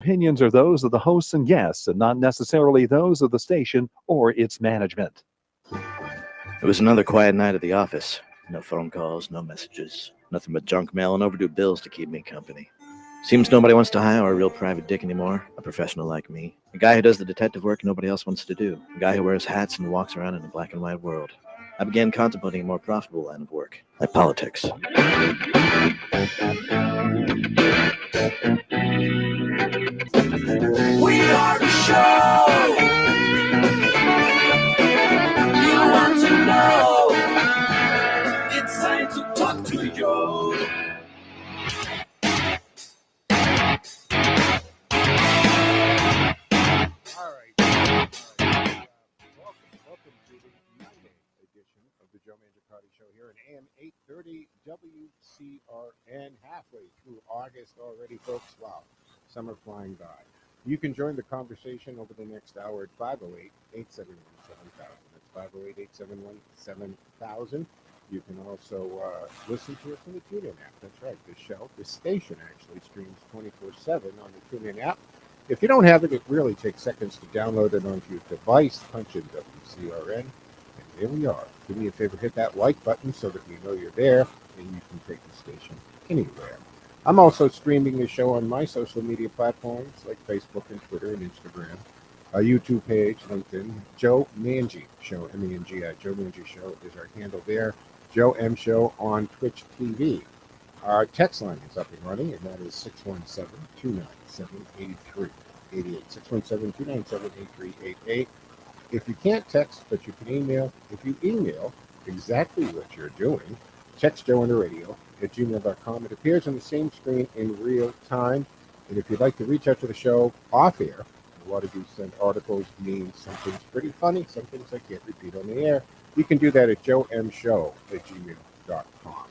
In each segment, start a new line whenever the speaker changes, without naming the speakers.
Opinions are those of the hosts and guests and not necessarily those of the station or its management.
It was another quiet night at the office. No phone calls, no messages, nothing but junk mail and overdue bills to keep me company. Seems nobody wants to hire a real private dick anymore, a professional like me. A guy who does the detective work nobody else wants to do. A guy who wears hats and walks around in a black and white world. I began contemplating a more profitable line of work, like politics.
We are the show you want to know. It's time to talk to you.
Welcome to the Monday edition of the Joe Mangiacotti Show here at AM 830 WCRN. Halfway through August already, folks. Wow, summer flying by. You can join the conversation over the next hour at 508-871-7000. That's 508-871-7000. You can also listen to us on the TuneIn app. That's right. This station actually streams 24/7 on the TuneIn app. If you don't have it, it really takes seconds to download it onto your device. Punch in WCRN, and there we are. Do me a favor, hit that like button so that we know you're there, and you can take the station anywhere. I'm also streaming the show on my social media platforms like Facebook and Twitter and Instagram. A YouTube page, LinkedIn, Joe Mangi Show, M-E-N-G-I, Joe Mangi Show is our handle there. Joe M Show on Twitch TV. Our text line is up and running, and that is 617-297-8388. 617-297-8388. If you can't text, but you can email, if you email exactly what you're doing, text Joe on the radio at gmail.com. It appears on the same screen in real time. And if you'd like to reach out to the show off air, a lot of you send articles, memes, some things pretty funny, some things I can't repeat on the air. You can do that at joemshow@gmail.com.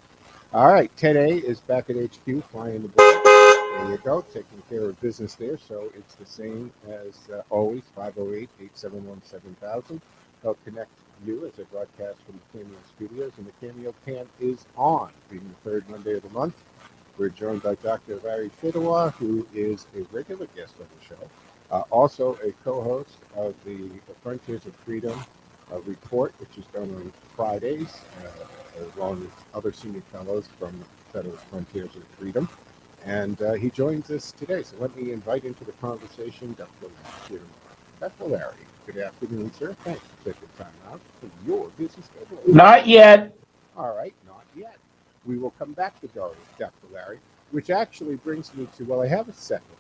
All right, Ted A is back at HQ, flying the board. There you go, taking care of business there. So it's the same as always, 508-871-7000. Help connect you as I broadcast from the Cameo Studios, and the Cameo Can is on, being the third Monday of the month. We're joined by Dr. Larry Fidowa, who is a regular guest on the show, also a co-host of the Frontiers of Freedom report, which is done on Fridays, along with other senior fellows from the Federal Frontiers of Freedom. And he joins us today. So let me invite into the conversation Dr. Larry. Dr. Larry, good afternoon, sir. Thanks for taking time out for your busy schedule.
Not yet.
All right, not yet. We will come back to Dr. Larry, which actually brings me to, well, I have a second.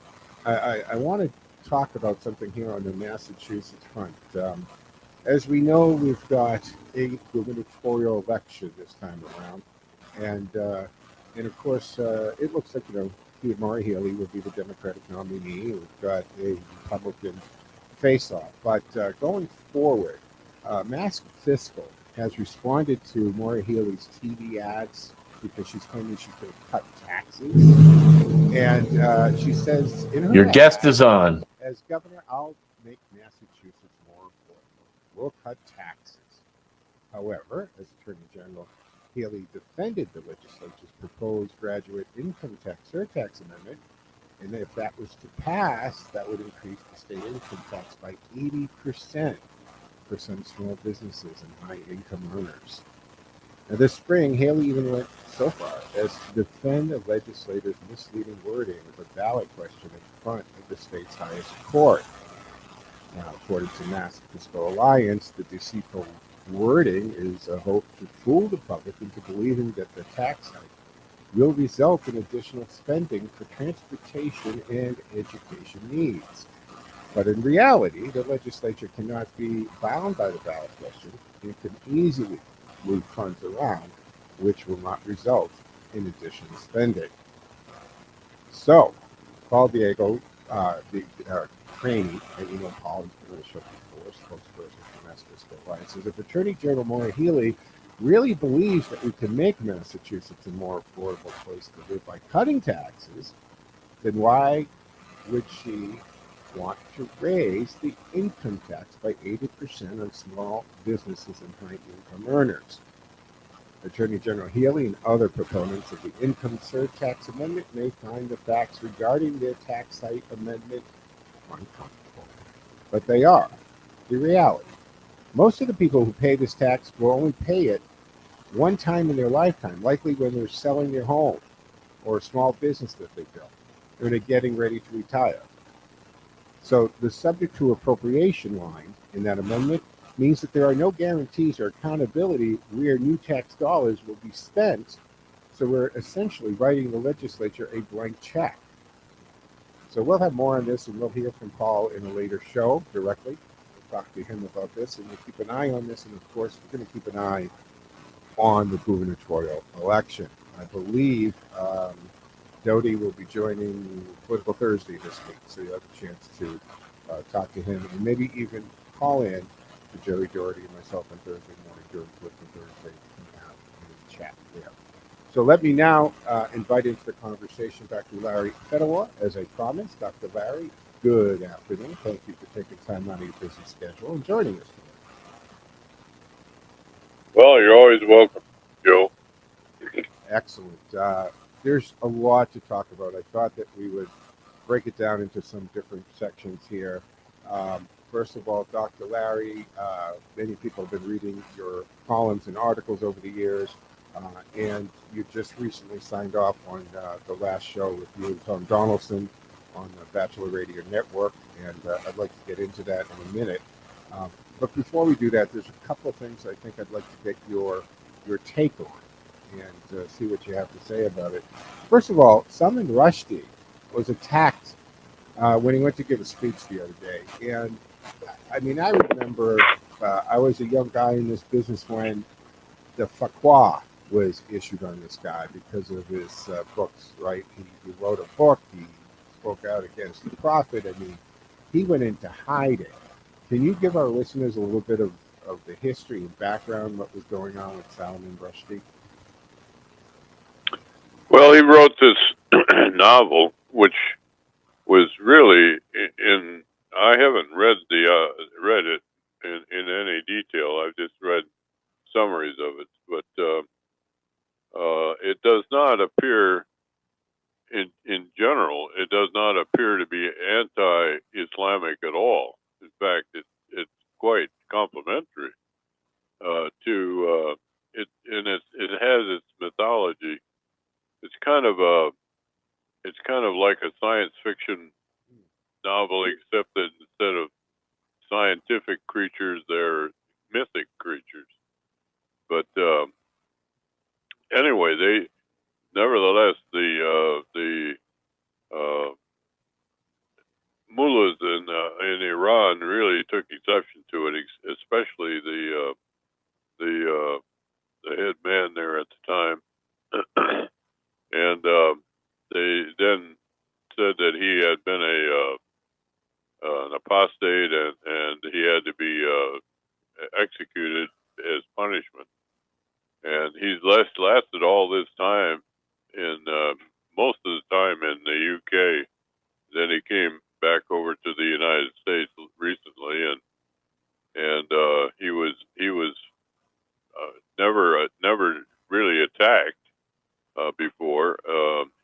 I want to talk about something here on the Massachusetts front. As we know, we've got a gubernatorial election this time around. And of course, it looks like, Maura Healey would be the Democratic nominee. We've got a Republican face-off. But going forward, Mass Fiscal has responded to Maura Healey's TV ads because she's claiming she could have cut taxes. And she says in her
Your guest is on.
As governor, I'll make Massachusetts more affordable. We'll cut taxes. However, as Attorney General, Healey defended the legislature's proposed graduate income tax surtax amendment, and if that was to pass, that would increase the state income tax by 80% for some small businesses and high-income earners. Now, this spring, Healey even went so far as to defend the legislator's misleading wording of a ballot question in front of the state's highest court. Now, according to Mass Fiscal Alliance, the deceitful wording is a hope to fool the public into believing that the tax hike will result in additional spending for transportation and education needs. But in reality, the legislature cannot be bound by the ballot question. It can easily move funds around, which will not result in additional spending. So, Paul Diego, Craney, and Paul has been on the show before, spokesperson for Mass Fiscal Alliance, says if Attorney General Maura Healey really believes that we can make Massachusetts a more affordable place to live by cutting taxes, then why would she want to raise the income tax by 80% on small businesses and high income earners? Attorney General Healy and other proponents of the income surtax amendment may find the facts regarding their tax site amendment uncomfortable. But they are the reality. Most of the people who pay this tax will only pay it one time in their lifetime, likely when they're selling their home or a small business that they built, or they're getting ready to retire. So the subject to appropriation line in that amendment means that there are no guarantees or accountability where new tax dollars will be spent. So we're essentially writing the legislature a blank check. So we'll have more on this, and we'll hear from Paul in a later show directly. We'll talk to him about this, and we'll keep an eye on this. And of course, we're going to keep an eye on the gubernatorial election. I believe Doty will be joining Political Thursday this week, so you'll have a chance to talk to him and maybe even call in to Jerry Doherty and myself on Thursday morning during Political Thursday and have a chat there. So let me now invite into the conversation Dr. Larry Fedewa, as I promised. Dr. Larry, good afternoon. Thank you for taking time out of your busy schedule and joining us today.
Well, you're always welcome, Joe.
Excellent. There's a lot to talk about. I thought that we would break it down into some different sections here. First of all, Dr. Larry, many people have been reading your columns and articles over the years, and you just recently signed off on the last show with you and Tom Donaldson on the Bachelor Radio Network, and I'd like to get into that in a minute. But before we do that, there's a couple of things I think I'd like to get your take on and see what you have to say about it. First of all, Salman Rushdie was attacked when he went to give a speech the other day. And I mean, I remember I was a young guy in this business when the fatwa was issued on this guy because of his books, right? He wrote a book. He spoke out against the prophet. I mean, he went into hiding. Can you give our listeners a little bit of the history and background, what was going on with Salman Rushdie?
Well, he wrote this novel, which was really in. I haven't read it in any detail. I've just read summaries of it, but it does not appear, in general, it does not appear to be anti-Islamic at all. In fact, it's quite complimentary to it, and it has its mythology. It's kind of like a science fiction novel, except that instead of scientific creatures, they're mythic creatures. But anyway, nevertheless, the mullahs in Iran really took exception to it, especially the head man there at the time. And they then said that he had been an apostate, and he had to be executed as punishment. And he's lasted all this time most of the time in the UK. Then he came back over to the United States recently, and he was never really attacked before.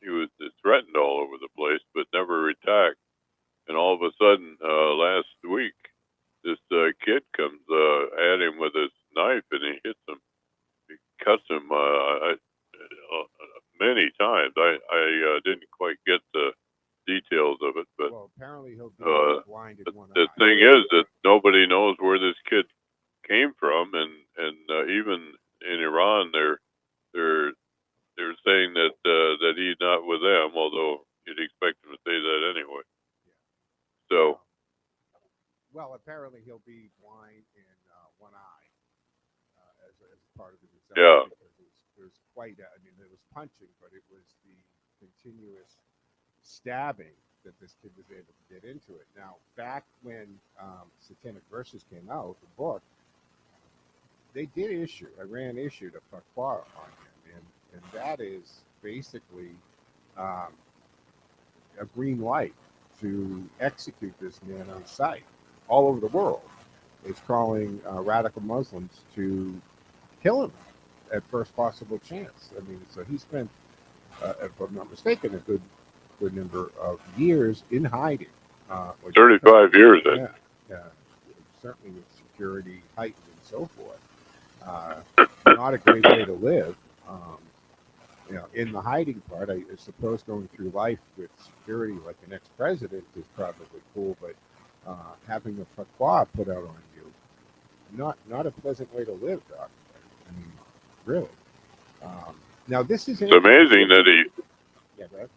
He was threatened all over the place, but never attacked. And all of a sudden, last week, this kid comes at him with his knife, and he hits him. He cuts him many times. I didn't quite get the details of it, but
well, apparently he'll be blinded one
the
eye.
thing is that nobody knows where this kid came from, and even in Iran, they're saying that he's not with them, although you'd expect him to say that anyway. So,
well, apparently he'll be blind in one eye as part of the result.
Yeah.
Because it was quite. I mean, it was punching, but it was the continuous stabbing that this kid was able to get into it. Now, back when Satanic Verses came out, the book, Iran issued a fatwa on him, and that is basically a green light to execute this man on sight all over the world. It's calling radical Muslims to kill him at first possible chance. I mean, so he spent, if I'm not mistaken, a good number of years in hiding.
35 years, I think.
Yeah, certainly with security heightened and so forth. Not a great way to live. In the hiding part, I suppose going through life with security like an ex-president is probably cool, but having a fatwa put out on you, not a pleasant way to live, Doc. I mean, really. Now this is
It's amazing that he.
Yeah, go ahead.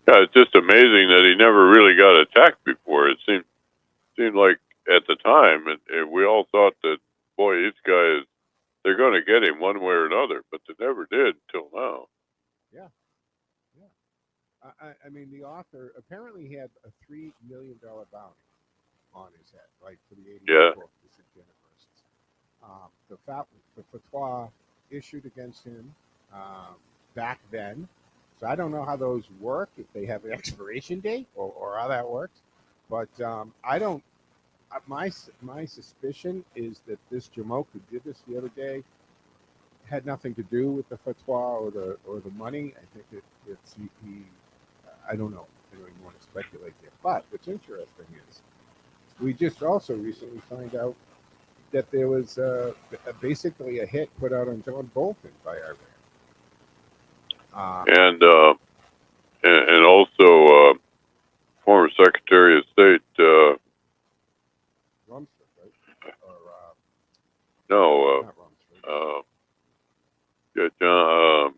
Yeah, it's just amazing that he never really got attacked before. It seemed like at the time, we all thought that, boy, these guys, they're going to get him one way or another, but they never did until now.
Yeah. I mean, the author apparently had a $3 million bounty on his head, right, for the 80th book, The fatwa issued against him back then. So I don't know how those work, if they have an expiration date or how that works. But I don't. My suspicion is that this Jamoke who did this the other day had nothing to do with the fatwa or the money. I think it's he. I don't know. I don't even want to speculate there. But what's interesting is we just also recently found out that there was basically a hit put out on John Bolton by Iran.
And also former Secretary of State.
Rumsfeld, right? Or
no.
not Rumsfeld.
Yeah, John.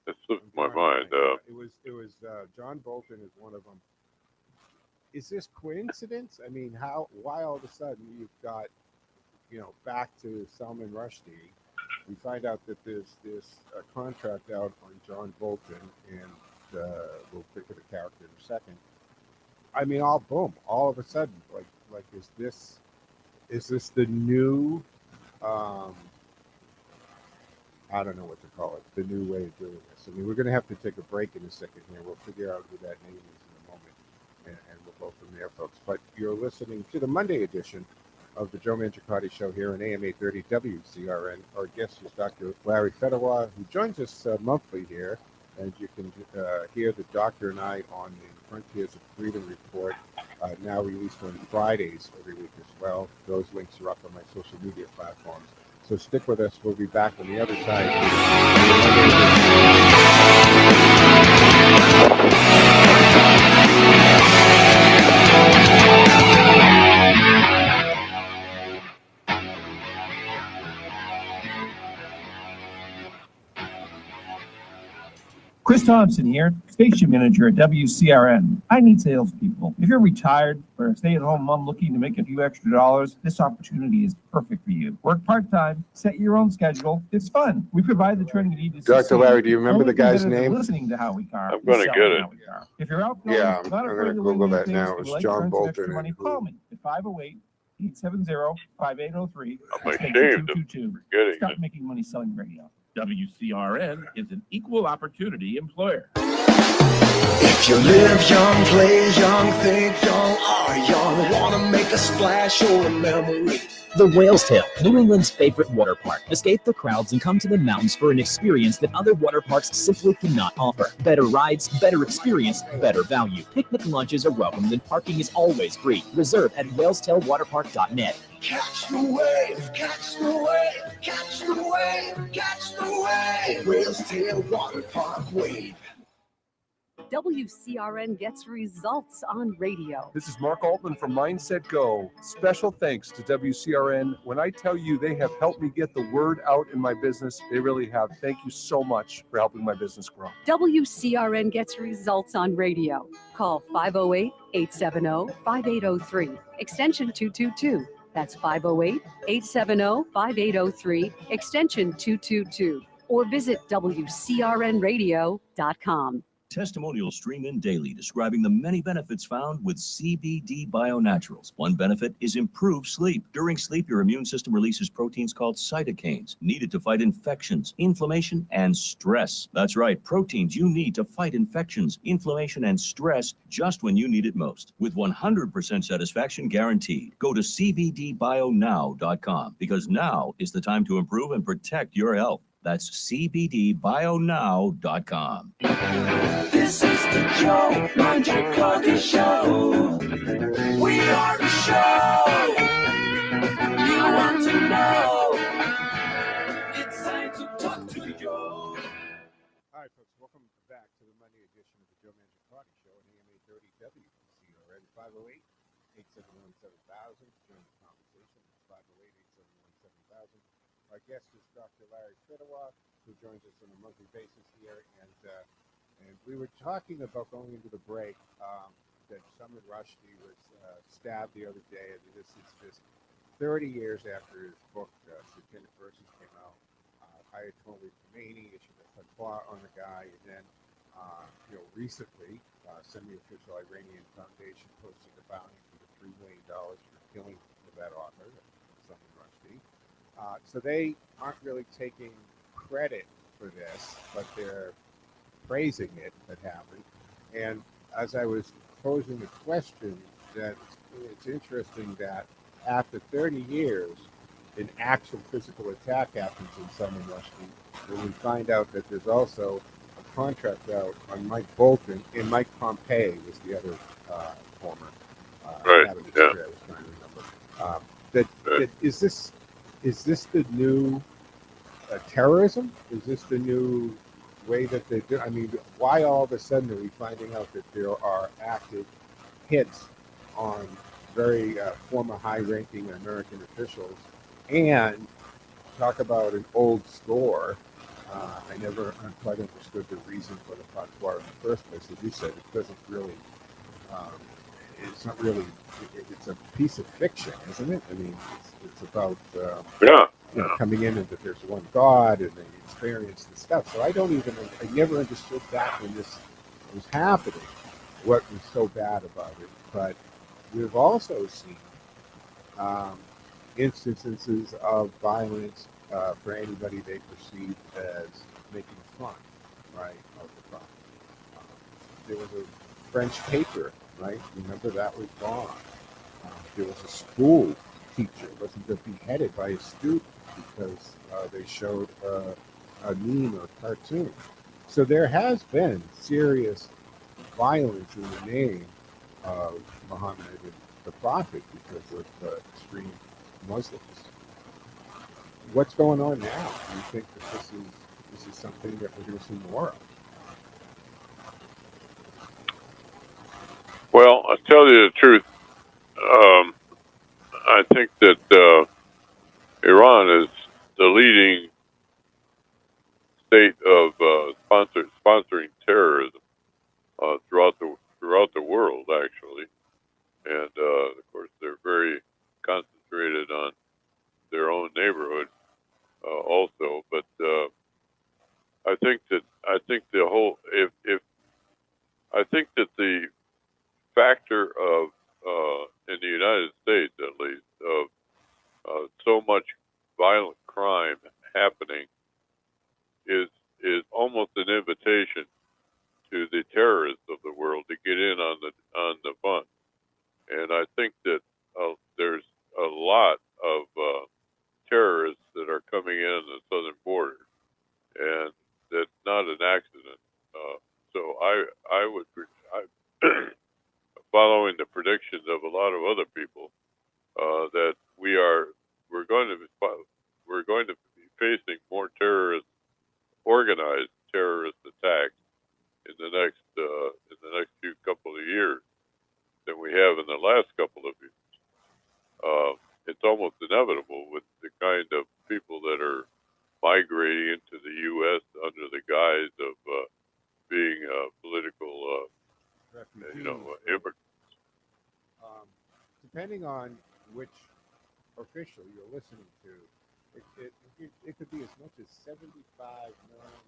It slipped my mind.
It was John Bolton is one of them. Is this coincidence? I mean, why all of a sudden you've got, back to Salman Rushdie, we find out that there's this contract out on John Bolton, and we'll pick at a character in a second. I mean, all of a sudden, like is this the new? I don't know what to call it. The new way of doing this. I mean, we're going to have to take a break in a second here. We'll figure out who that name is in a moment, and we'll go from there, folks. But you're listening to the Monday edition of the Joe Mangiacotti Show here on AM 830 WCRN. Our guest is Dr. Larry Fedewa, who joins us monthly here, and you can hear the doctor and I on the Frontiers of Freedom report, now released on Fridays every week as well. Those links are up on my social media platforms. So stick with us. We'll be back on the other side.
Chris Thompson here, station manager at WCRN. I need salespeople. If you're retired or a stay-at-home mom looking to make a few extra dollars, this opportunity is perfect for you. Work part-time, set your own schedule. It's fun. We provide the training you need to succeed.
Dr. Larry, do you remember the guy's name?
Listening to Howie Carr.
I'm going to get it.
If you're out going,
Yeah, I'm going to Google that now. It's John Bolton.
Money, call me at 508-870-5803.
I'm ashamed of forgetting
Stop
it.
making money selling radio. WCRN is an equal opportunity employer.
If you live young, play young, think young, are young, want to make a splash or a memory.
The Whale's Tail, New England's favorite water park. Escape the crowds and come to the mountains for an experience that other water parks simply cannot offer. Better rides, better experience, better value. Picnic lunches are welcomed and parking is always free. Reserve at whalestailwaterpark.net.
Catch the wave, catch the wave, catch the wave, catch the wave. Whale's Tail Water Park Wave.
WCRN gets results on radio.
This is Mark Altman from Mindset Go. Special thanks to WCRN. When I tell you they have helped me get the word out in my business, they really have. Thank you so much for helping my business grow.
WCRN gets results on radio. Call 508-870-5803, extension 222. That's 508-870-5803, extension 222. Or visit WCRNradio.com.
Testimonials stream in daily describing the many benefits found with CBD Bionaturals. One benefit is improved sleep. During sleep, your immune system releases proteins called cytokines, needed to fight infections, inflammation, and stress. That's right, proteins you need to fight infections, inflammation, and stress just when you need it most. With 100% satisfaction guaranteed. Go to cbdbionow.com because now is the time to improve and protect your health. That's cbdbionow.com.
This is the Joe Mangiacotti Show. We are the show you want to know. It's time to talk to Joe.
All right, folks, welcome back to the Monday edition of the Joe Mangiacotti Show on AM 830 WCRN 508-871-7000. Join the conversation. 508-871-7000. Our guest is Dr. Larry Fedorov, who joins us on a monthly basis here, and we were talking about going into the break that Salman Rushdie was stabbed the other day, and this is just 30 years after his book, Satanic Verses, came out. Ayatollah Khomeini issued a fatwa on the guy, and then, recently, semi-official Iranian Foundation posted a bounty for the $3 million for killing that author, Salman Rushdie. So they aren't really taking credit for this, but they're praising it that happened. And as I was posing the question, that it's interesting that after 30 years, an actual physical attack happens in Salman Rushdie, when we find out that there's also a contract out on Mike Bolton, and Mike Pompeo was the other former cabinet secretary I was trying to remember. Is this the new terrorism? Is this the new way that they do? I mean, why all of a sudden are we finding out that there are active hits on very former high-ranking American officials? And talk about an old score. I never quite understood the reason for the fatwa in the first place. As you said, it doesn't really. It's not really. It's a piece of fiction, isn't it? I mean, it's about coming in and that there's one God and they experience the stuff. So I never understood that when this was happening. What was so bad about it? But we've also seen instances of violence for anybody they perceive as making fun, right, of the prophet. There was a French paper, right? Remember, that was gone. There was a school teacher wasn't beheaded by a student because they showed a meme or a cartoon. So there has been serious violence in the name of Muhammad and the prophet because of extreme Muslims. What's going on now? Do you think that this is something that we're going to see more of?
Well, I'll tell you the truth. I think that Iran is the leading state of sponsoring terrorism throughout the world, actually, and of course they're very concentrated on their own neighborhood also. But I think that the factor of in the United States, at least, of so much violent crime happening is almost an invitation to the terrorists of the world to get in on the fun. And I think that there's a lot of terrorists that are coming in on the southern border, and that's not an accident. So following the predictions of a lot of other people, that we're going to be facing more organized terrorist attacks in the next few couple of years than we have in the last couple of years. It's almost inevitable with the kind of people that are migrating into the U.S. under the guise of being political, immigrants.
Depending on which official you're listening to, it could be as much as 75 million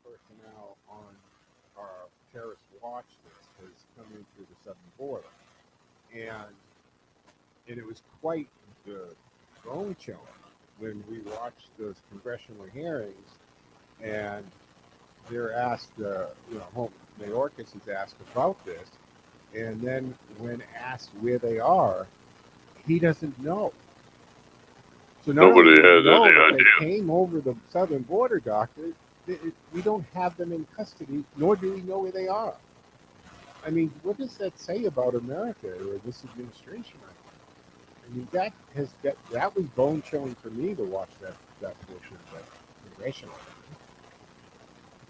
personnel on our terrorist watch list has come in through the southern border, and it was quite bone chilling when we watched those congressional hearings, and they're asked, Mayorkas is asked about this, and then when asked where they are, he doesn't know. So
Nobody has any
that
idea.
they came over the southern border, Doctor. We don't have them in custody, nor do we know where they are. I mean, what does that say about America or this administration? I mean, that was bone chilling for me to watch that portion of that congressional.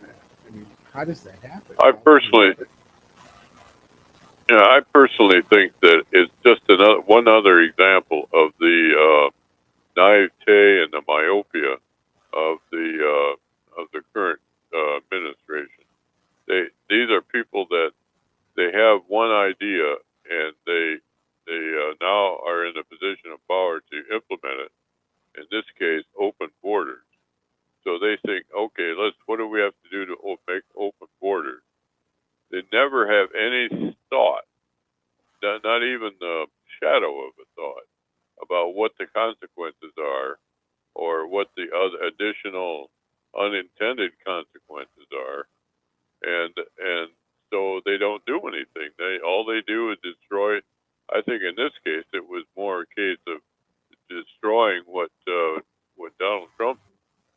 I mean, how does that happen?
I personally think that it's just one other example of the naivete and the myopia of the current administration. These are people that they have one idea, and they now are in a position of power to implement it. In this case, open borders. So they think, okay, what do we have to do to make open borders? They never have any thought, not even the shadow of a thought, about what the consequences are, or what the other additional unintended consequences are, and so they don't do anything. All they do is destroy. I think in this case it was more a case of destroying what Donald Trump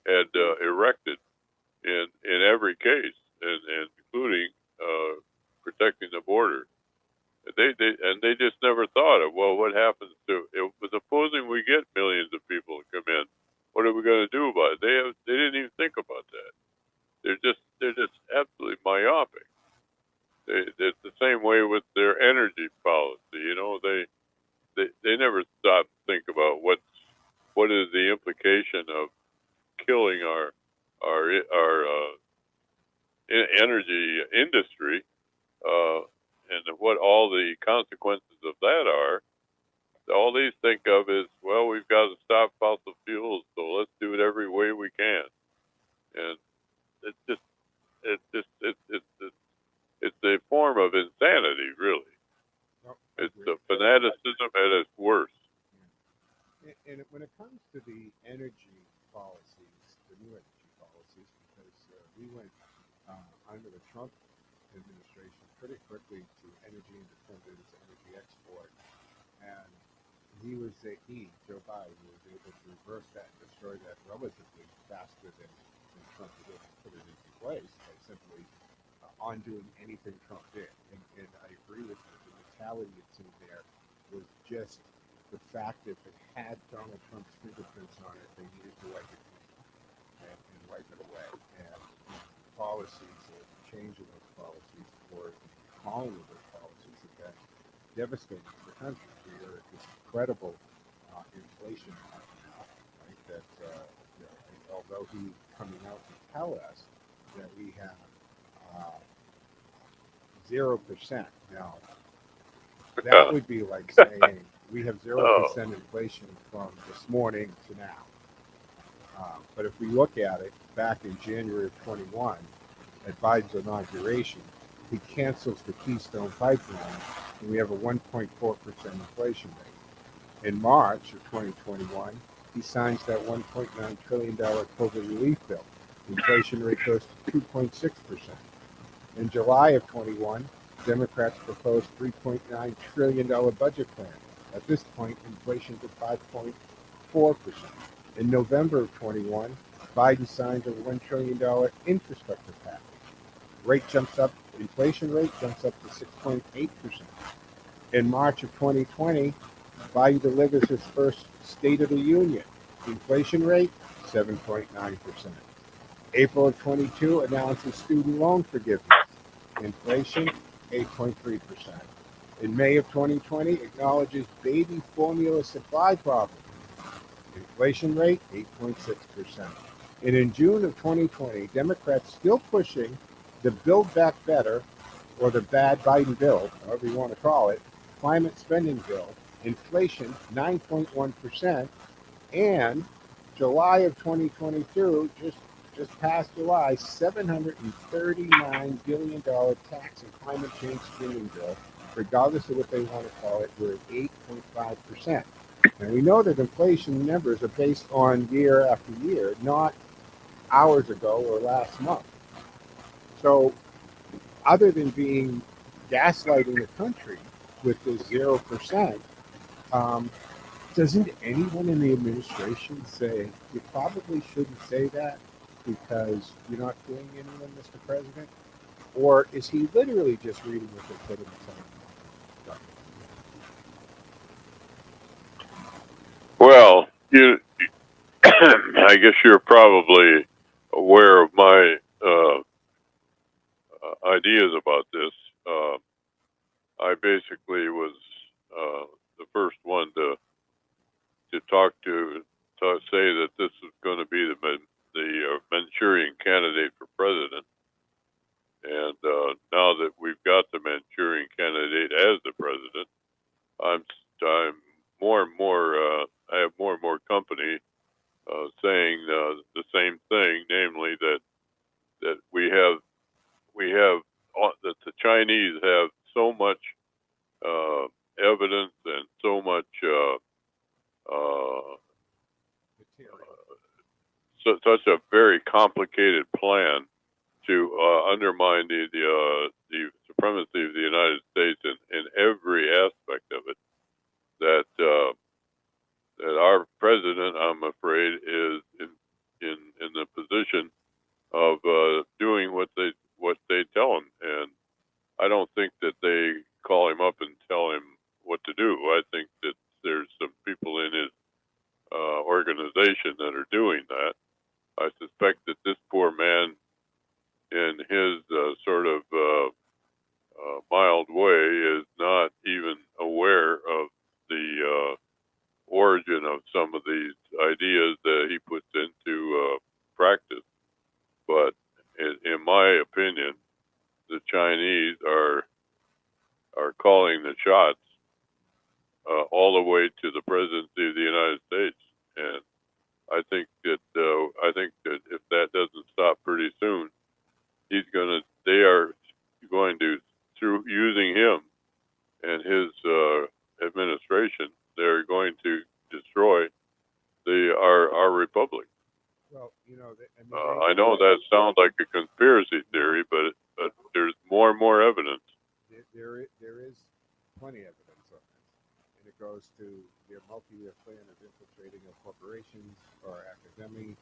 had erected in every case, and including protecting the border. They just never thought of, well, what happens supposing we get millions of people to come in, what are we going to do about it? They didn't even think about that. They're just absolutely myopic. It's the same way with their energy policy. They never stop to think about what is the implication of killing our energy industry, and what all the consequences of that are. All these think of is, well, we've got to stop fossil fuels, so let's do it every way we can. And it's a form of insanity, really. It's a fanaticism at its worst.
And when it comes to the energy policies, the new energy policies, because we went under the Trump administration pretty quickly to energy independence, energy export, and Joe Biden, was able to reverse that and destroy that relatively faster than Trump was able to put it into place by simply undoing anything Trump did. And I agree with you. The mentality that's in there was just the fact that if it had Donald Trump's fingerprints on it, they needed to wipe it and wipe it away. And policies, changing those policies, or calling those policies, have been devastating to the country. We are at this incredible inflation now, right? That although he's coming out to tell us that we have 0% now, that would be like saying we have 0% inflation from this morning to now. But if we look at it, back in January of 21, at Biden's inauguration, he cancels the Keystone Pipeline, and we have a 1.4% inflation rate. In March of 2021, he signs that $1.9 trillion COVID relief bill. The inflation rate goes to 2.6%. In July of 21, Democrats proposed $3.9 trillion budget plan. At this point, inflation's at 5.4%. In November of 21, Biden signs a $1 trillion infrastructure package. Inflation rate jumps up to 6.8%. In March of 2020, Biden delivers his first State of the Union. Inflation rate, 7.9%. April of 22 announces student loan forgiveness. Inflation, 8.3%. In May of 2020, acknowledges baby formula supply problem. Inflation rate, 8.6%. And in June of 2020, Democrats still pushing the Build Back Better, or the bad Biden bill, however you want to call it, climate spending bill. Inflation, 9.1%. And July of 2022, this past July, $739 billion tax and climate change spending bill, regardless of what they want to call it, we're at 8.5%. And we know that inflation numbers are based on year after year, not hours ago or last month. So other than being gaslighting the country with this 0%, doesn't anyone in the administration say you probably shouldn't say that because you're not fooling anyone, Mr. President? Or is he literally just reading what they put in the document?
Well, I guess you're probably aware of my ideas about this. I basically was the first one to say that this is going to be the Manchurian candidate for president. And now that we've got the Manchurian candidate as the president, I'm more and more. I have more and more company saying the same thing, namely that we have that the Chinese have so much evidence and so much such a very complicated plan to undermine the supremacy of the United States in every aspect of it, that our president, I'm afraid, is in the position of doing what they tell him, and I don't think that they call him up and tell him what to do. I think that there's some people in his organization that are doing that. I suspect that this poor man, in his sort of mild way, is not even aware of the origin of some of these ideas that he puts into practice. But in my opinion, the Chinese are calling the shots all the way to the presidency of the United States, and I think that if that doesn't stop pretty soon, they are going to, through using him and his administration, they're going to destroy our republic.
Well,
I know that sounds like a conspiracy theory, but there's more and more evidence.
There is plenty of evidence of this, and it goes to their multi-year plan of infiltrating of corporations or academi,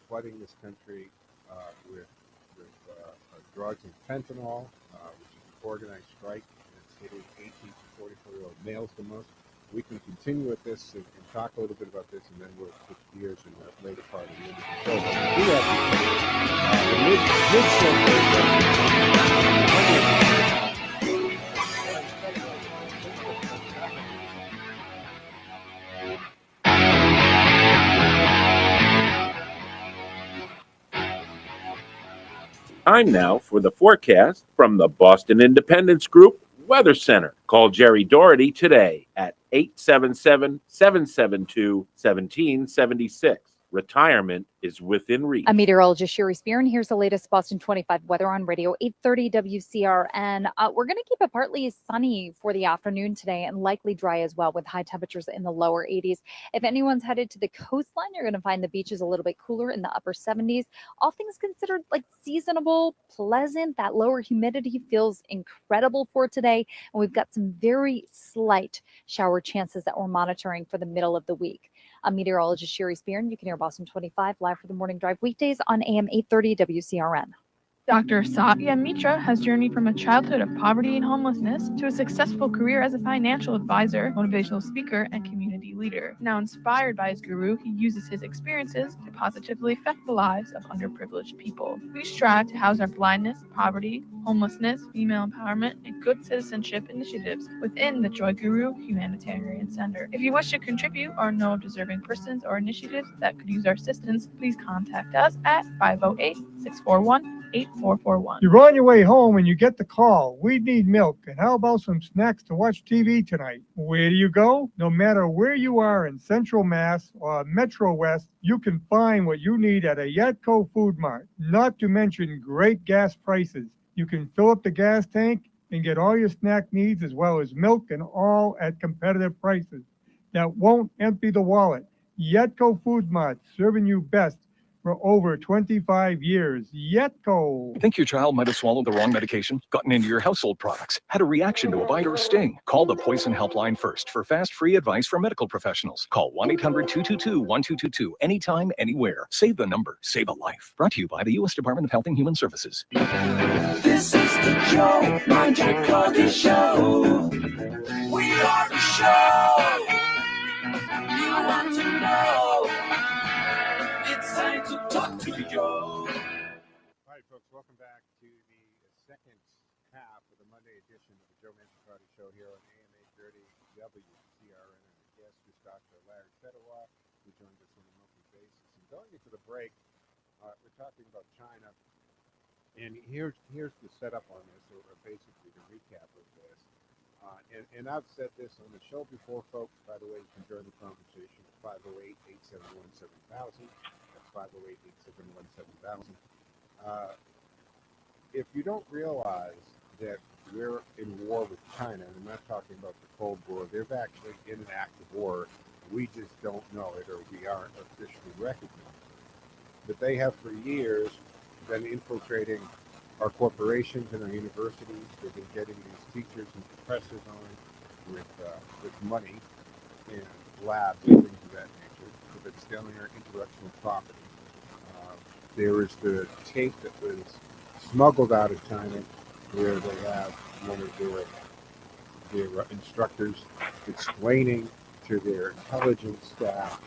flooding this country with drugs and fentanyl, which is an organized strike, and it's hitting 18 to 44-year-old males the most. We can continue with this and talk a little bit about this, and then we'll switch gears in the later part of the interview. So we have
Time now for the forecast from the Boston Independence Group Weather Center. Call Jerry Doherty today at 877-772-1776. Retirement is within reach.
I'm meteorologist Sherry Spear, and here's the latest Boston 25 weather on radio 830 WCRN. We're going to keep it partly sunny for the afternoon today and likely dry as well, with high temperatures in the lower 80s. If anyone's headed to the coastline, you're going to find the beaches a little bit cooler in the upper 70s. All things considered, like seasonable, pleasant. That lower humidity feels incredible for today, and we've got some very slight shower chances that we're monitoring for the middle of the week. I'm meteorologist Sherry Spear, and you can hear Boston 25 live for the morning drive weekdays on AM 830 WCRN.
Dr. Satya Mitra has journeyed from a childhood of poverty and homelessness to a successful career as a financial advisor, motivational speaker, and community leader. Now inspired by his guru, he uses his experiences to positively affect the lives of underprivileged people. We strive to house our blindness, poverty, homelessness, female empowerment, and good citizenship initiatives within the Joy Guru Humanitarian Center. If you wish to contribute or know of deserving persons or initiatives that could use our assistance, please contact us at 508-641 8441.
You're on your way home and you get the call. We need milk. And how about some snacks to watch TV tonight? Where do you go? No matter where you are in Central Mass or Metro West, you can find what you need at a Yatco Food Mart. Not to mention great gas prices. You can fill up the gas tank and get all your snack needs as well as milk and all at competitive prices that won't empty the wallet. Yetco Food Mart, serving you best for over 25 years. Yetco.
Think your child might have swallowed the wrong medication, gotten into your household products, had a reaction to a bite or a sting? Call the Poison Helpline first for fast, free advice from medical professionals. Call 1-800-222-1222 anytime, anywhere. Save the number, save a life. Brought to you by the U.S. Department of Health and Human Services.
This is the Joe Mangiacotti Show. We are the show you want to know. It's time to talk to Joe.
All right, folks, welcome back to the second half of the Monday edition of the Joe Mangiacotti Show here on AM 830 WCRN. And our guest is Dr. Larry Fedewa, who joins us on a monthly basis. And going into the break, we're talking about China. And here's the setup on this, or basically the recap of this. And I've said this on the show before, folks. By the way, you can join the conversation at 508-871-7000. That's 508-871-7000. If you don't realize that we're in war with China, and I'm not talking about the Cold War, they're actually in an active war. We just don't know it, or we aren't officially recognized. But they have for years been infiltrating our corporations and our universities. They've been getting these teachers and professors on with money and labs and things of that nature. They've been stealing our intellectual property. There was the tape that was smuggled out of China where they have one of their instructors explaining to their intelligence staff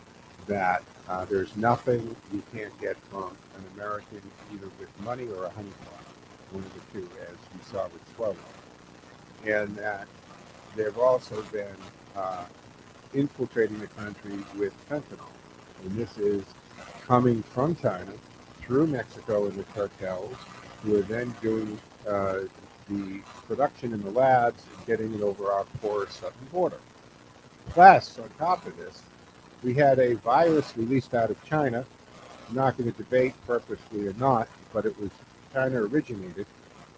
that there's nothing you can't get from an American either with money or a honeypot, one of the two, as we saw with Swallow. And that they've also been infiltrating the country with fentanyl. And this is coming from China through Mexico and the cartels, who are then doing the production in the labs and getting it over our porous southern border. Plus, on top of this, we had a virus released out of China. I'm not going to debate purposely or not, but it was China originated,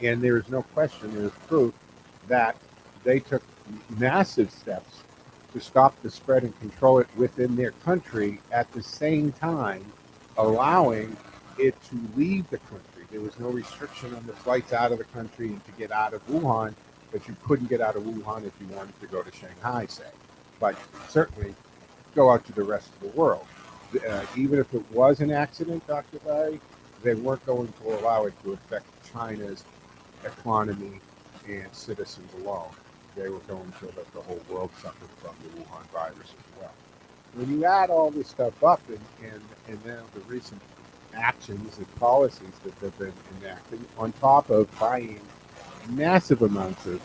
and there is no question, there is proof that they took massive steps to stop the spread and control it within their country, at the same time allowing it to leave the country. There was no restriction on the flights out of the country and to get out of Wuhan, but you couldn't get out of Wuhan if you wanted to go to Shanghai, say. But certainly go out to the rest of the world. Even if it was an accident, Dr. Larry, they weren't going to allow it to affect China's economy and citizens alone. They were going to let the whole world suffer from the Wuhan virus as well. When you add all this stuff up and now the recent actions and policies that they've been enacting, on top of buying massive amounts of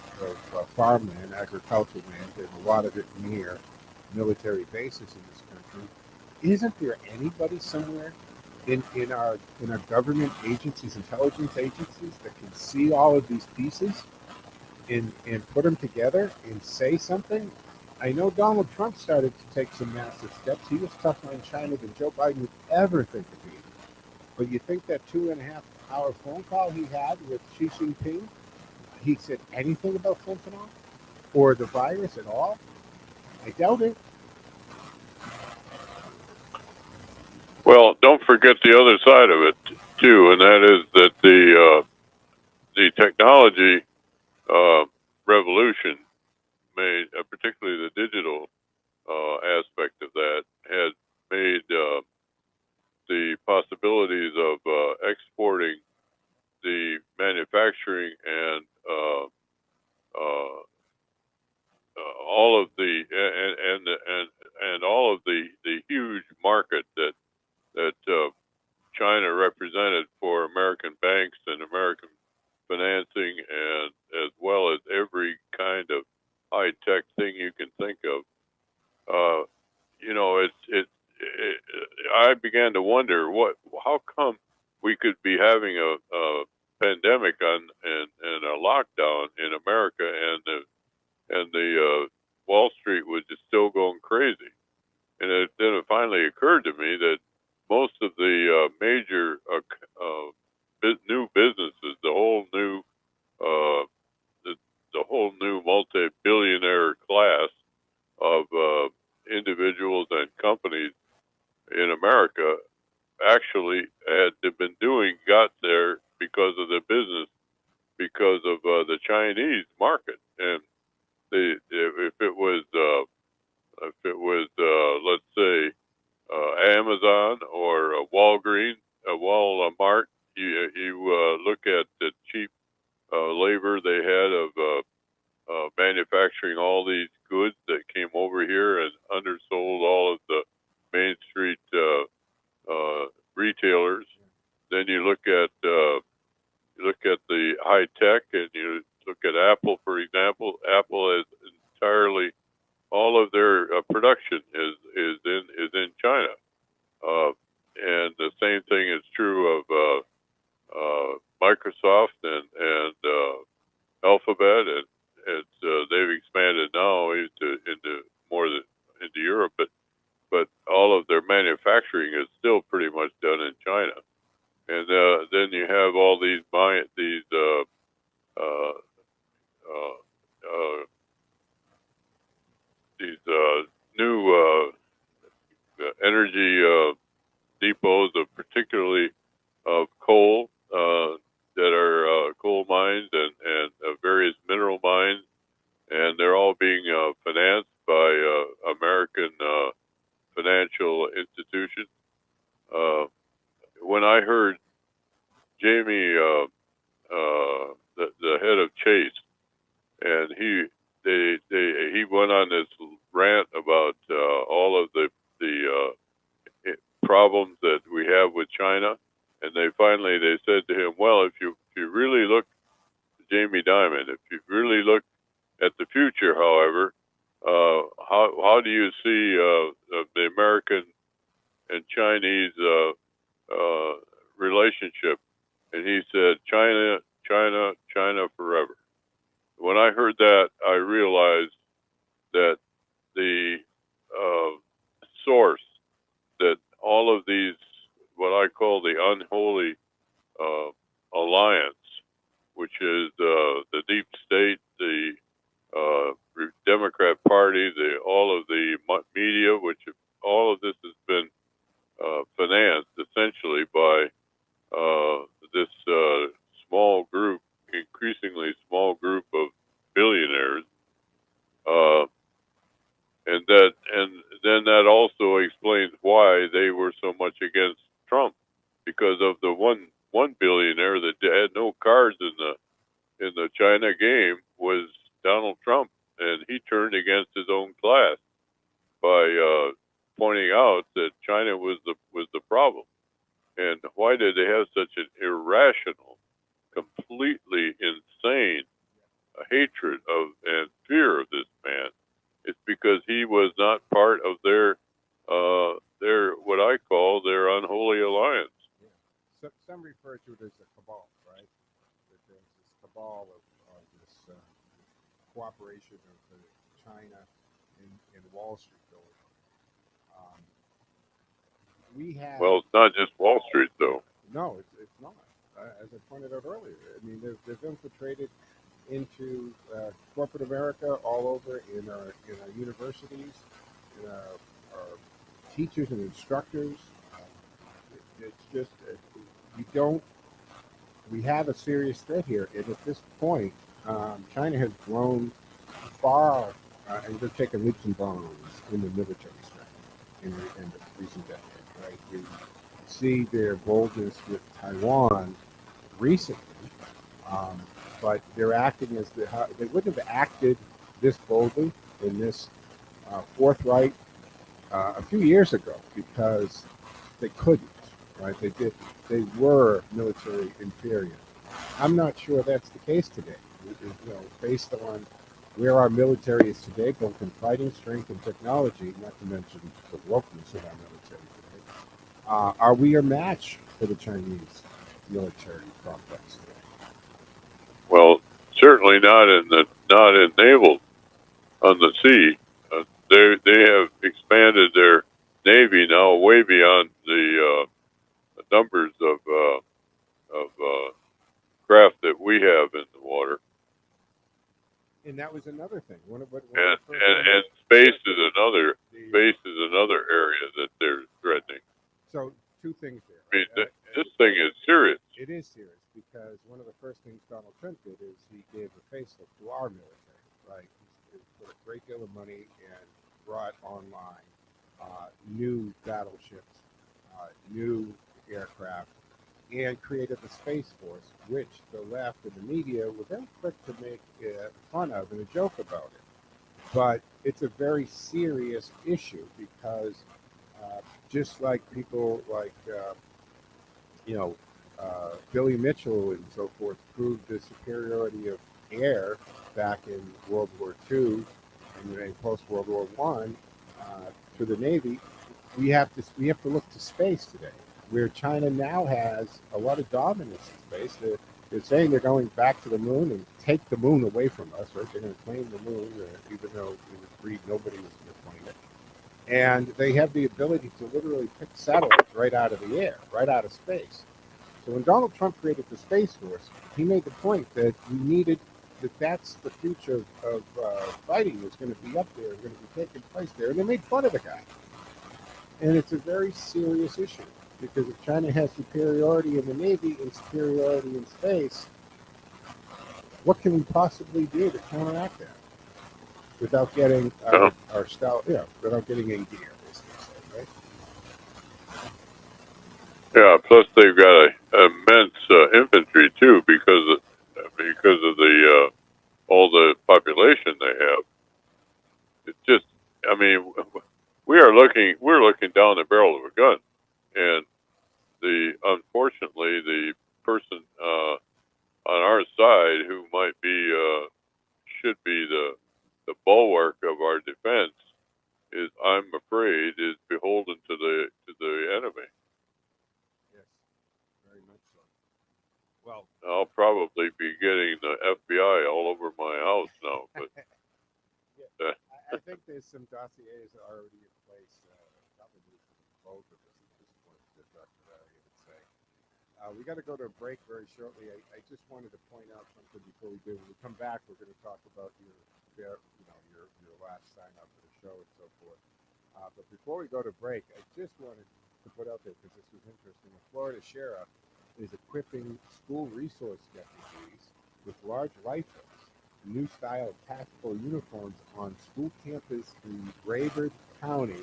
farmland, agricultural land, and a lot of it near military bases in this country, isn't there anybody somewhere in our government agencies, intelligence agencies, that can see all of these pieces and put them together and say something? I know Donald Trump started to take some massive steps. He was tougher on China than Joe Biden would ever think of being. But you think that 2.5-hour phone call he had with Xi Jinping, he said anything about fentanyl or the virus at all? I doubt it.
Well, don't forget the other side of it too, and that is that the technology revolution made, particularly the digital aspect of that, had made the possibilities of exporting the manufacturing and all of the and all of the huge market that China represented for American banks and American financing, and as well as every kind of high-tech thing you can think of. I began to wonder how come we could be having a pandemic and a lockdown in America, and the Wall Street was just still going crazy. And then it finally occurred to me that most of the major new businesses, the whole new multi-billionaire class of individuals and companies in America actually got there because of the business, because of the Chinese market. And if it was let's say Amazon or Walgreens, Walmart, you look at the cheap labor they had of manufacturing all these goods that came over here and undersold all of the Main Street retailers. Then you look at the high tech, and you look at Apple, for example. Apple is entirely, all of their production is in China, and the same thing is true of Microsoft and Alphabet, and they've expanded now into Europe, but all of their manufacturing is still pretty much done in China. And then you have all these new energy depots, particularly of coal, that are coal mines and various mineral mines, and they're all being financed by American financial institutions. When I heard Jamie, the head of Chase, and he went on this rant about all of the problems that we have with China, and they said to him, well, if you really look, Jamie Dimon, if you really look at the future, however, how do you see the American and Chinese relationship? And he said, China, China, China forever. When I heard that, I realized that the source that all of these, what I call the unholy alliance, which is the deep state, the Democrat Party, all of the media, which all of this has been financed essentially by this small group, increasingly small group of billionaires, and then that also explains why they were so much against Trump, because of the one billionaire that had no cards in the China game was Donald Trump, and he turned against his own class by pointing out that China was the problem. And why did they have such an irrational, completely insane hatred of and fear of this man? It's because he was not part of their what I call their unholy alliance.
Yeah. Some refer to it as a cabal, right? That there's this cabal of this cooperation of China and Wall Street going on. We have.
Well, it's not just Wall Street, though.
No, it's not. As I pointed out earlier, I mean, they've infiltrated into corporate America all over in our universities, in our teachers and instructors. It's just we have a serious threat here, and at this point, China has grown far, and they're taking leaps and bounds in the military strength in the recent decade. Right, we see their boldness with Taiwan recently, but they're acting as they wouldn't have acted this boldly and this forthright a few years ago because they couldn't. Right, they were military inferior. I'm not sure that's the case today. Based on where our military is today, both in fighting strength and technology, not to mention the wokeness of our military today, are we a match for the Chinese military complex today?
Well, certainly not in naval on the sea. They have expanded their navy now way beyond the numbers of craft that we have in the water.
And that was another thing. One of
And space is another area that they're threatening.
So two things there.
I mean, this thing is serious.
It is serious because one of the first things Donald Trump did is he gave a facelift to our military, right? He put a great deal of money and brought online new battleships, new aircraft, and created the Space Force, which the left and the media were very quick to make fun of and a joke about it. But it's a very serious issue because just like people like, Billy Mitchell and so forth proved the superiority of air back in World War II and post-World War I to the Navy, we have to look to space today, where China now has a lot of dominance in space. They're saying they're going back to the moon and take the moon away from us, right? They're going to claim the moon, even though we agreed nobody was going to claim it. And they have the ability to literally pick satellites right out of the air, right out of space. So when Donald Trump created the Space Force, he made the point that we needed that's the future of fighting is going to be up there, going to be taking place there. And they made fun of the guy. And it's a very serious issue because if China has superiority in the Navy and superiority in space, what can we possibly do to counteract that without getting our style, without getting in gear, basically, right?
Yeah. Plus, they've got a immense infantry too because of the all the population they have. It's just, I mean, we're looking down the barrel of a gun, and unfortunately the person on our side who might be should be the bulwark of our defense is, I'm afraid, is beholden to the enemy.
Yes, very much so. Well,
I'll probably be getting the FBI all over my house now, but
I think there's some dossiers already in place, probably from both of us at this point, that Dr. Larry would say. We got to go to a break very shortly. I just wanted to point out something before we do. When we come back, we're going to talk about your last sign up for the show and so forth. But before we go to break, I just wanted to put out there, because this was interesting, the Florida Sheriff is equipping school resource deputies with large rifles, new style tactical uniforms on school campus in Brevard County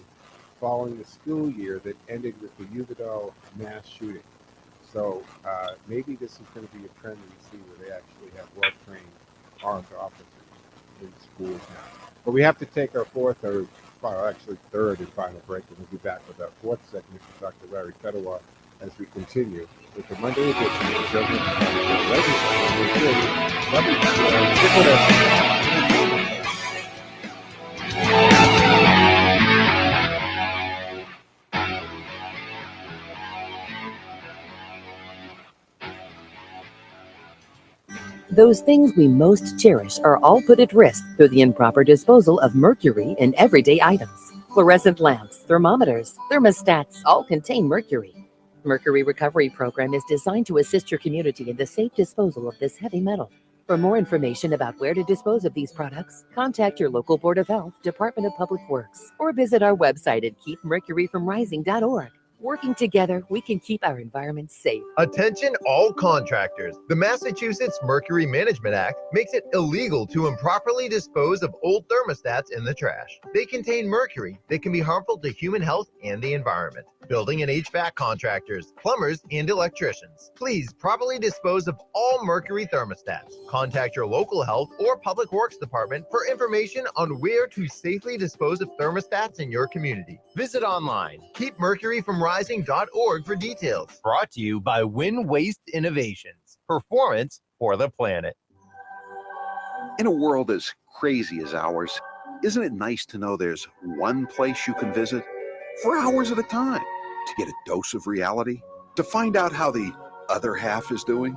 following the school year that ended with the Uvalde mass shooting. So maybe this is going to be a trend that we see where they actually have well-trained armed officers in schools now. But we have to take our third and final break, and we'll be back with our fourth segment with Dr. Larry Fedorov as we continue with the Monday edition of Children's Stick with us.
Those things we most cherish are all put at risk through the improper disposal of mercury in everyday items. Fluorescent lamps, thermometers, thermostats all contain mercury. Mercury Recovery Program is designed to assist your community in the safe disposal of this heavy metal. For more information about where to dispose of these products, contact your local Board of Health, Department of Public Works, or visit our website at keepmercuryfromrising.org. Working together, we can keep our environment safe.
Attention all contractors. The Massachusetts Mercury Management Act makes it illegal to improperly dispose of old thermostats in the trash. They contain mercury that can be harmful to human health and the environment. Building and HVAC contractors, plumbers, and electricians, please properly dispose of all mercury thermostats. Contact your local health or public works department for information on where to safely dispose of thermostats in your community. Visit online, keepmercuryfromrising.org for details. Brought to you by Win Waste Innovations. Performance for the planet.
In a world as crazy as ours, isn't it nice to know there's one place you can visit for hours at a time to get a dose of reality, to find out how the other half is doing?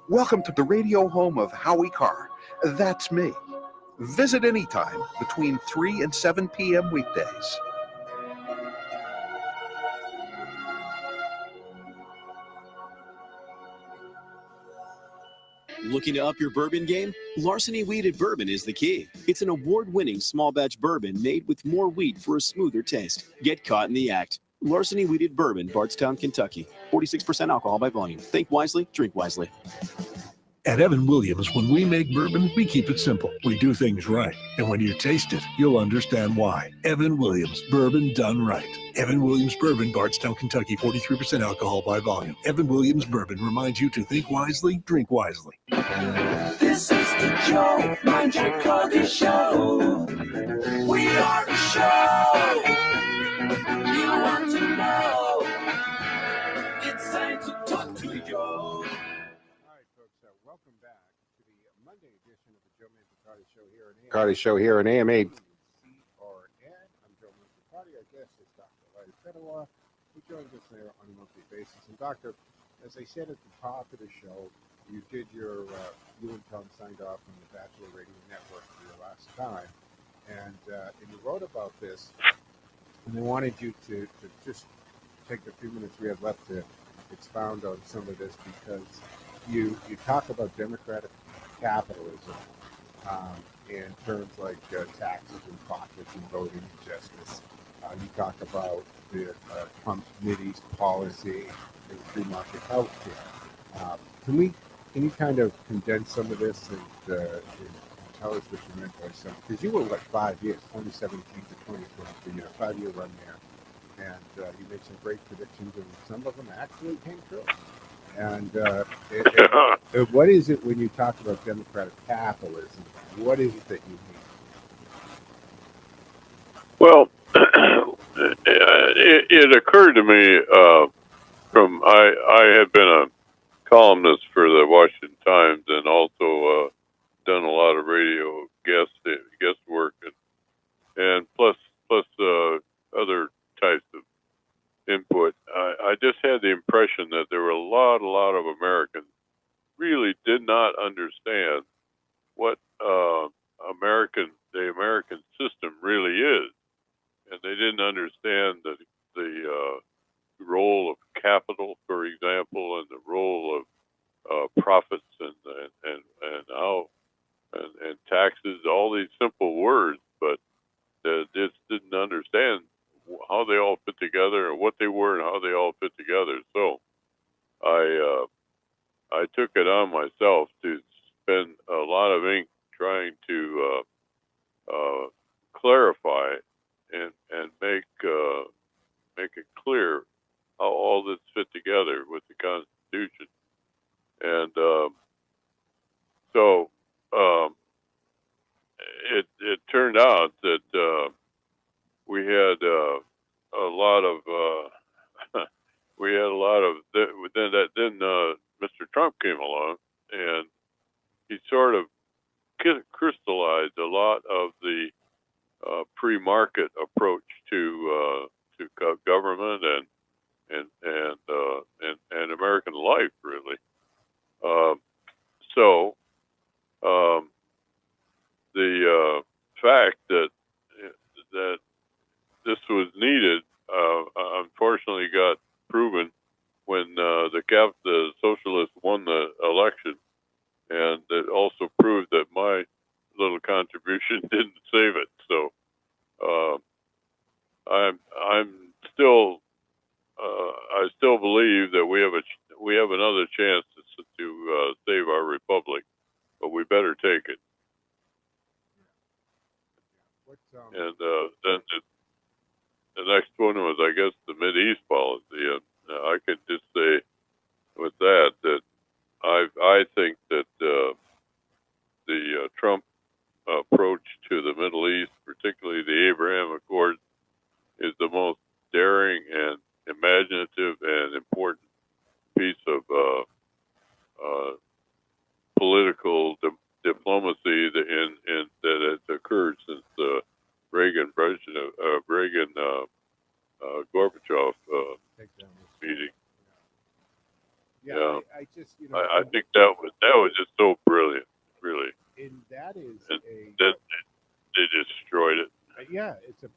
Welcome to the radio home of Howie Carr. That's me. Visit anytime between 3 and 7 p.m. weekdays.
Looking to up your bourbon game? Larceny Wheated Bourbon is the key. It's an award-winning small batch bourbon made with more wheat for a smoother taste. Get caught in the act. Larceny Wheated Bourbon, Bardstown, Kentucky. 46% alcohol by volume. Think wisely, drink wisely.
At Evan Williams, when we make bourbon, we keep it simple. We do things right. And when you taste it, you'll understand why. Evan Williams, bourbon done right. Evan Williams Bourbon, Bardstown, Kentucky, 43% alcohol by volume. Evan Williams Bourbon reminds you to think wisely, drink wisely.
This is the Joe Mangiacotti Show. We are the show you want to know. It's time to talk to Joe.
Welcome back to the Monday edition of the Joe Mangiacotti Show here in AM 8. I'm Joe Mangiacotti. Our guest is Dr. Larry Fedorov, who joins us there on a monthly basis. And Doctor, as I said at the top of the show, you did you and Tom signed off on the Bachelor Radio Network for your last time, and you wrote about this, and I wanted you to just take the few minutes we have left to expound on some of this, because you talk about democratic capitalism in terms like taxes and profits and voting justice. You talk about the Trump committee's policy and free market healthcare. Can you kind of condense some of this and tell us what you meant by some? Because you were 5 years, 2017 to 2023, 5-year run there, and you made some great predictions, and some of them actually came true. And what is it when you talk about democratic capitalism? What is it that you mean?
Well, it occurred to me I had been a columnist for the Washington Times, and also done a lot of radio guest work, and plus other types of input. I just had the impression that there were a lot of Americans really did not understand what the American system really is, and they didn't understand the role of capital, for example, and the role of profits and how and taxes, all these simple words, but just didn't understand how they all fit together and what they were and how they all fit together. So I took it on myself to spend a lot of ink trying to clarify and make it clear how all this fit together with the Constitution. And so it turned out that we had a lot of then Mr. Trump came along, and he sort of crystallized a lot of the pre-market approach to government and American life, really. The fact that this was needed, unfortunately, got proven when the socialists won the election, and it also proved that my little contribution didn't save it. So I'm still I still believe that we have another chance to save our republic, but we better take it. And then the next one was, I guess, the Mideast policy. And I could just say with that I think that the Trump approach to the Middle East, particularly the Abraham Accords, is the most daring and imaginative and important piece of political diplomacy that has occurred since Reagan Gorbachev meeting.
Yeah. I just
I think that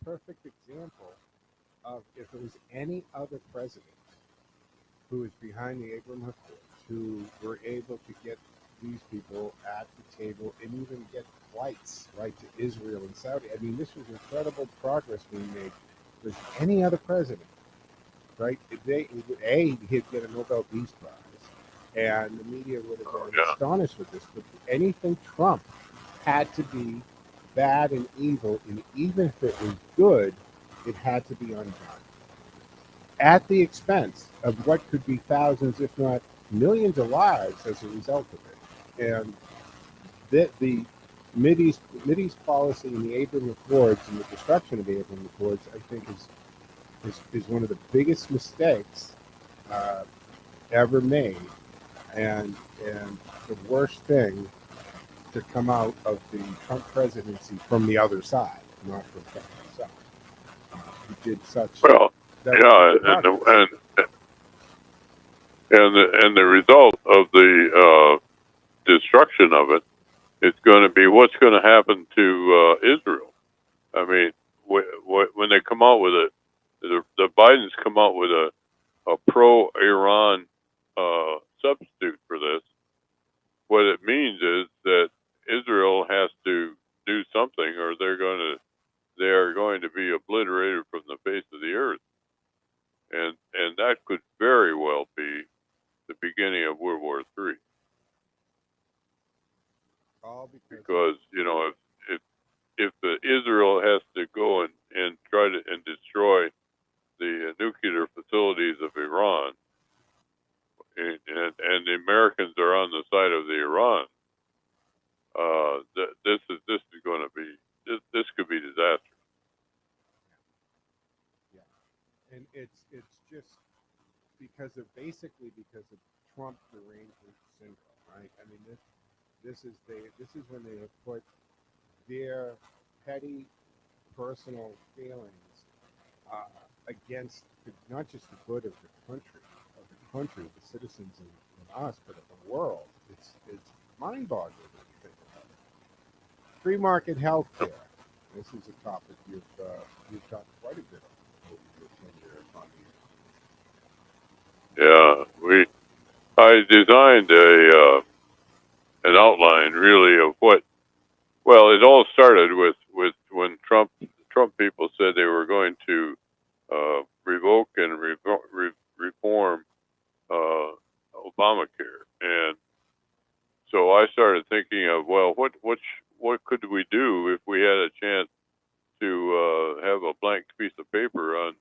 perfect example of if it was any other president who was behind the Abraham Accords, who were able to get these people at the table and even get flights right to Israel and Saudi. I mean, this was incredible progress being made. With any other president, right? He'd get a Nobel Peace Prize, and the media would have been astonished with this. But anything Trump had to be bad and evil, and even if it was good, it had to be undone at the expense of what could be thousands, if not millions, of lives as a result of it. And the Mideast policy and the Abraham Accords and the destruction of the Abraham Accords, I think, is one of the biggest mistakes ever made, and the worst thing to come out of the Trump presidency from the other side, not from Trump himself. He did such
Well, and the result of the destruction of it is going to be what's going to happen to Israel. I mean, when they come out with it, the Bidens come out with a pro-Iran substitute for this. What it means is that Israel has to do something, or they are going to be obliterated from the face of the earth, and that could very well be the beginning of World War III. Because if Israel has to go and try to destroy the nuclear facilities of Iran, and the Americans are on the side of the Iran, this is going to be this could be disastrous.
Yeah, and it's just because of Trump derangement syndrome, right? I mean, this is when they have put their petty personal feelings against not just the good of the country, the citizens and us, but of the world. It's mind-boggling when you think about it. Free market health care. This is a topic you've talked quite a bit over your 10-year economy.
Yeah, I designed an outline really of what. Well, it all started with when Trump people said they were going to revoke and reform Obamacare, and so I started thinking of, well, what could we do if we had a chance to have a blank piece of paper on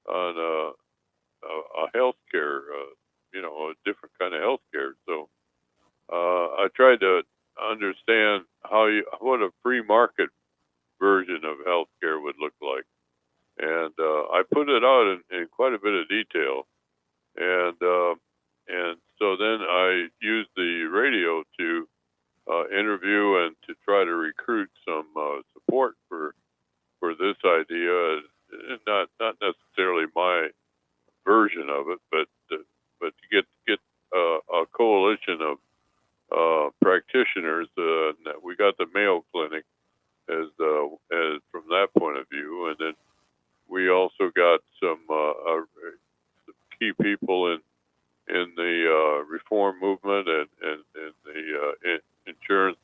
a health care, a different kind of health care. So I tried to understand what a free market version of health care would look like, and I put it out in quite a bit of detail, and so then I used the radio to interview and to try to recruit some support for this idea. Not necessarily my version of it, but to get a coalition of practitioners. We got the Mayo Clinic as from that point of view, and then we also got some key people in the reform movement and the insurance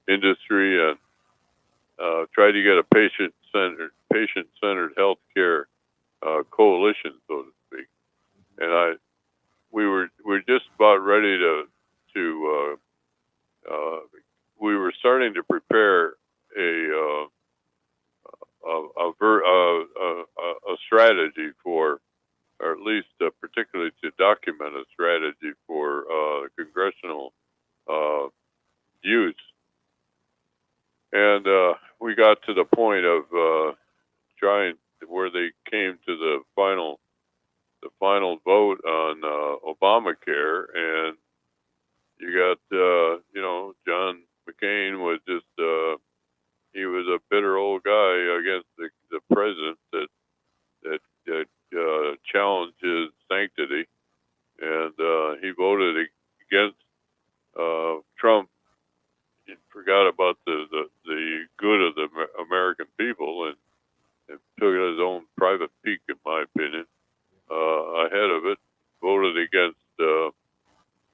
industry, and try to get a patient-centered healthcare coalition, so to speak. And we're just about ready to we were starting to prepare a strategy for, or at least particularly to document a strategy for congressional use. And we got to the point of trying where they came to the final vote on Obamacare, and you got John McCain was just he was a bitter old guy against the president that challenged his sanctity, and he voted against Trump. He forgot about the good of the American people, and took his own private peak, in my opinion, ahead of it.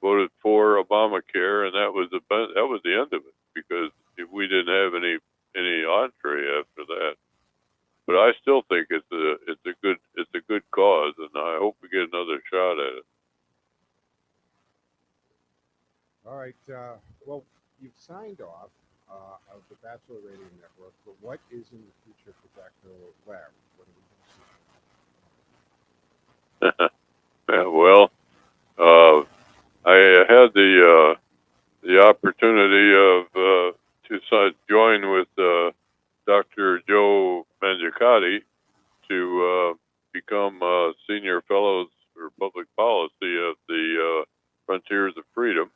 Voted for Obamacare, and that was the end of it, because we didn't have any entree after that. But I still think it's a good cause, and I hope we get another shot at it.
All right. Well, you've signed off of the Bachelor Radio Network, but what is in the future for Dr. Larry? What are we
Yeah, well, I had the opportunity of to join with Dr. Joe Mangiacotti to become senior fellows for public policy of the Frontiers of Freedom.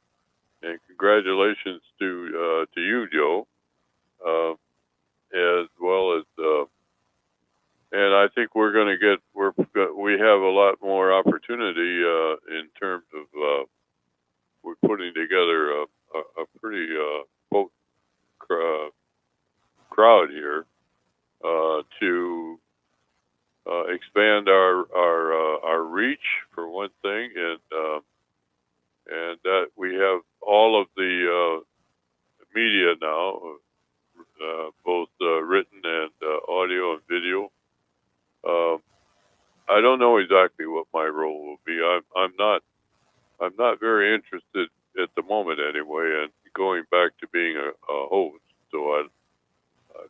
And congratulations to you, Joe, as well as, and I think we have a lot more opportunity in terms of we're putting together a pretty potent crowd here to expand our reach, for one thing, and that we have all of the media now, both written and audio and video. I don't know exactly what my role will be. I'm not very interested at the moment, anyway, in going back to being a host. So I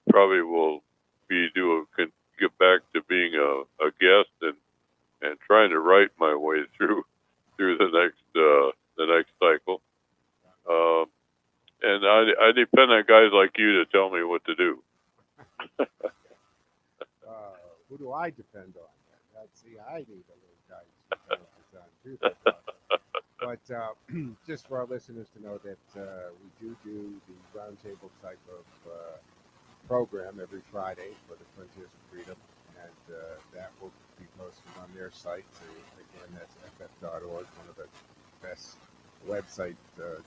probably will get back to being a guest and trying to write my way through the next cycle. And I depend on guys like you to tell me what to do.
Who do I depend on? See, I need a little guidance too. But just for our listeners to know that we do the roundtable type of program every Friday for the Frontiers of Freedom, and that will be posted on their site. So again, that's ff.org, one of the best website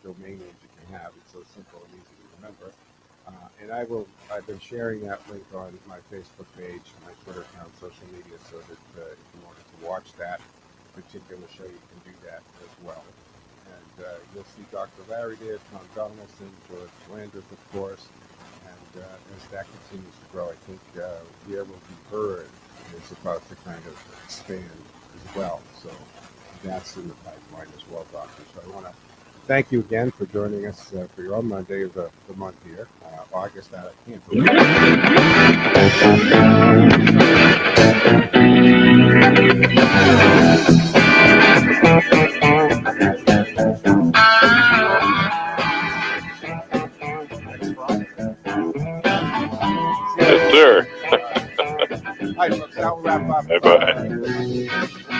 domain names you can have. It's so simple and easy to remember. And I've been sharing that link on my Facebook page, my Twitter account, social media, so that if you wanted to watch that particular show, you can do that as well. And you'll see Dr. Larry there, Tom Donaldson, George Landers, of course. And as that continues to grow, I think where will be heard is about to kind of expand as well. So that's in the pipeline as well, Doctor. So I want to thank you again for joining us for your own Monday of the month here, August. I can't believe it.
Yes, sir.
All right, folks, that will wrap up.
Bye-bye.